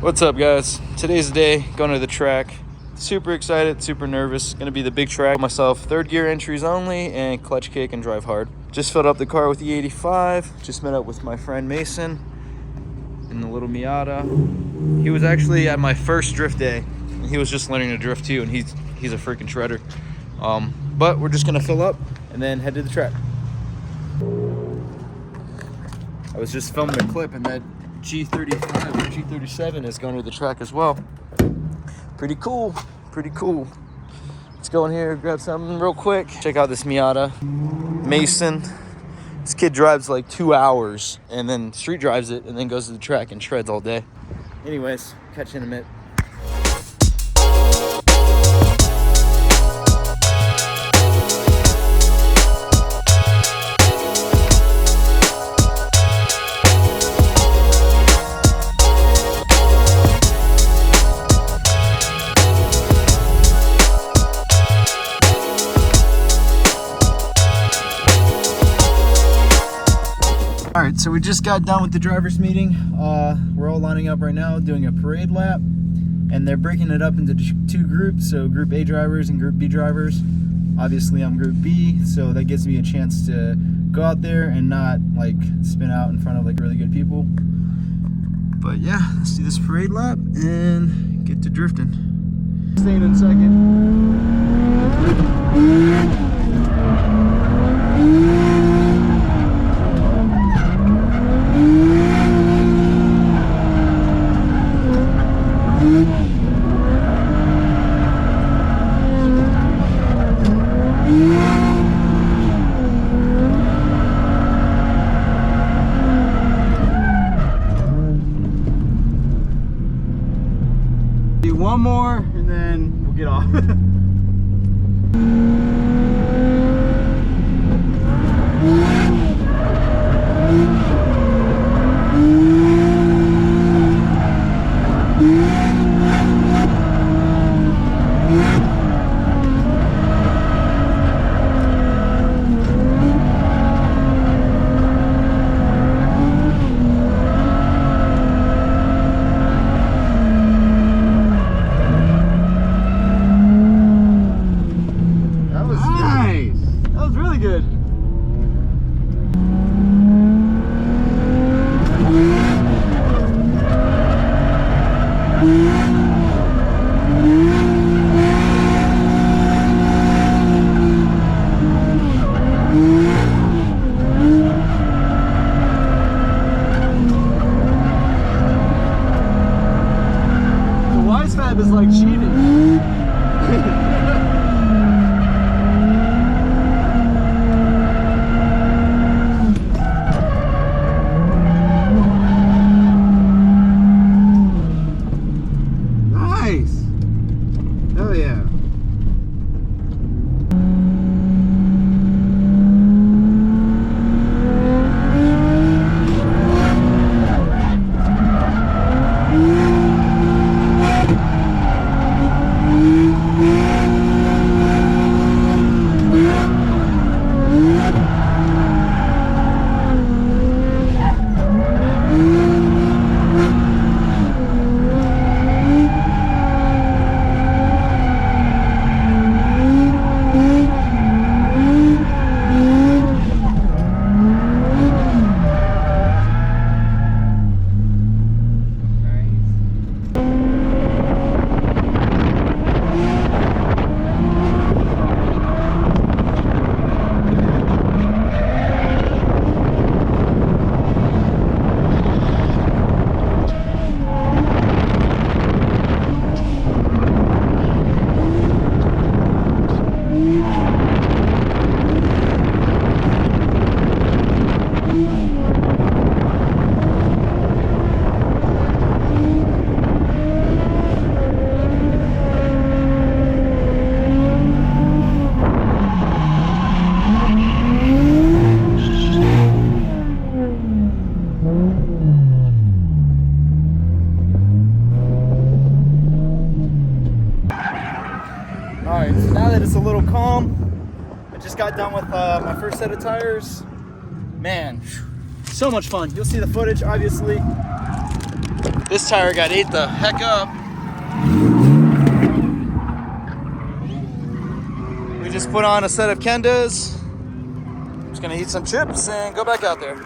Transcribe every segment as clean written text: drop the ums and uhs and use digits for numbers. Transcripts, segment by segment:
What's up, guys? Today's the day, going to the track. Super excited, super nervous. Gonna be the big track. Myself, third gear entries only, and clutch kick and drive hard. Just filled up the car with E85. Just met up with my friend Mason in the little Miata. He was actually at my first drift day. He was just learning to drift too, and he's a freaking shredder. But we're just gonna fill up and then head to the track. I was just filming a clip, and that G35 or G37 is going to the track as well. Pretty cool, pretty cool. Let's go in here, grab something real quick. Check out this Miata. Mason. This kid drives like 2 hours and then street drives it and then goes to the track and shreds all day. Anyways, catch you in a minute. All right, so we just got done with the drivers meeting. We're all lining up right now, doing a parade lap, and they're breaking it up into two groups. So Group A drivers and Group B drivers. Obviously, I'm Group B, so that gives me a chance to go out there and not like spin out in front of like really good people. But yeah, let's do this parade lap and get to drifting. Staying in second. One more and then we'll get off. Is like cheating. Nice. Oh yeah. Alright, so now that it's a little calm, I just got done with my first set of tires. Man, so much fun. You'll see the footage, obviously. This tire got ate the heck up. We just put on a set of Kendas. Just gonna eat some chips and go back out there.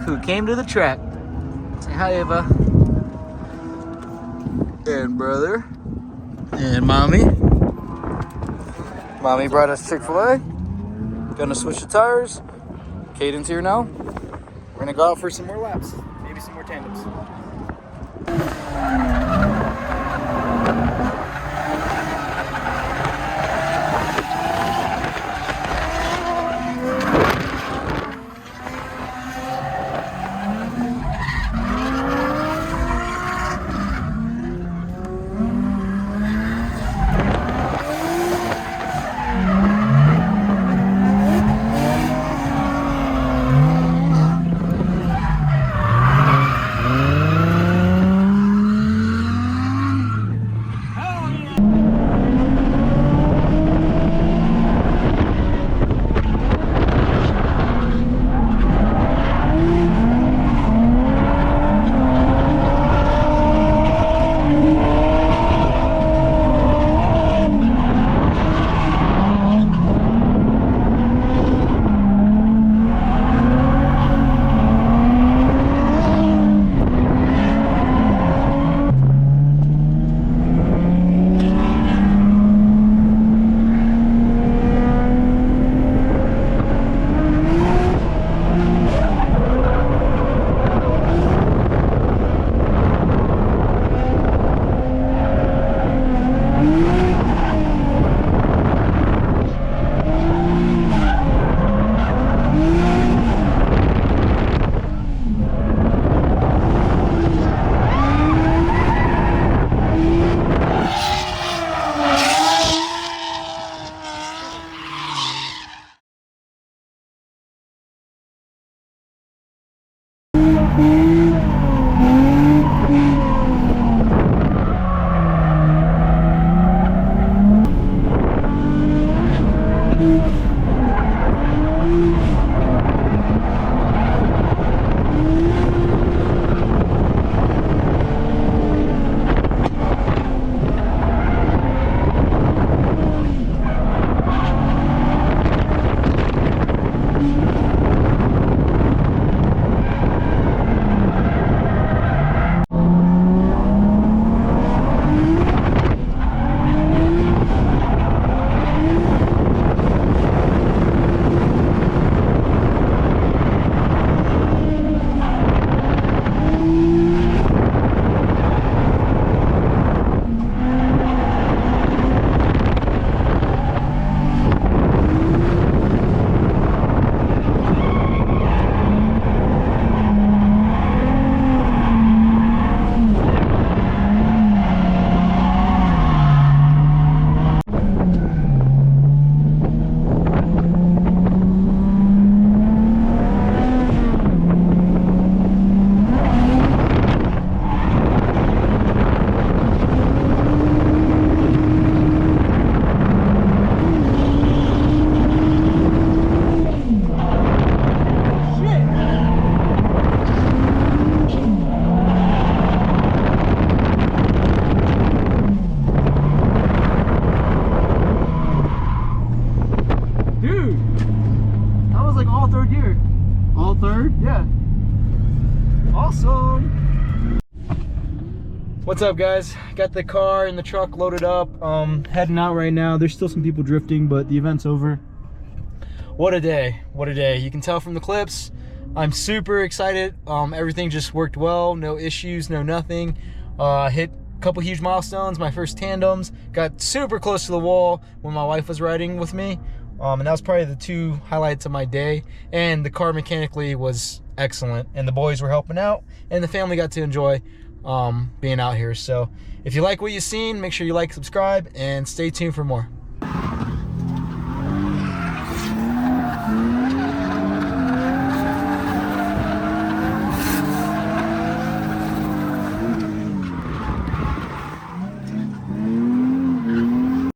Who came to the track. Say hi, Ava. And brother. And mommy. Mommy brought us Chick-fil-A. Gonna switch the tires. Caden's here now. We're gonna go out for some more laps. Maybe some more tandems. Awesome. What's up, guys? Got the car and the truck loaded up. Heading out right now. There's still some people drifting, but the event's over. What a day. What a day. You can tell from the clips. I'm super excited. Everything just worked well. No issues, no nothing. Hit a couple huge milestones. My first tandems. Got super close to the wall when my wife was riding with me. And that was probably the two highlights of my day. And the car mechanically was excellent. And the boys were helping out. And the family got to enjoy being out here. So if you like what you've seen, make sure you like, subscribe, and stay tuned for more.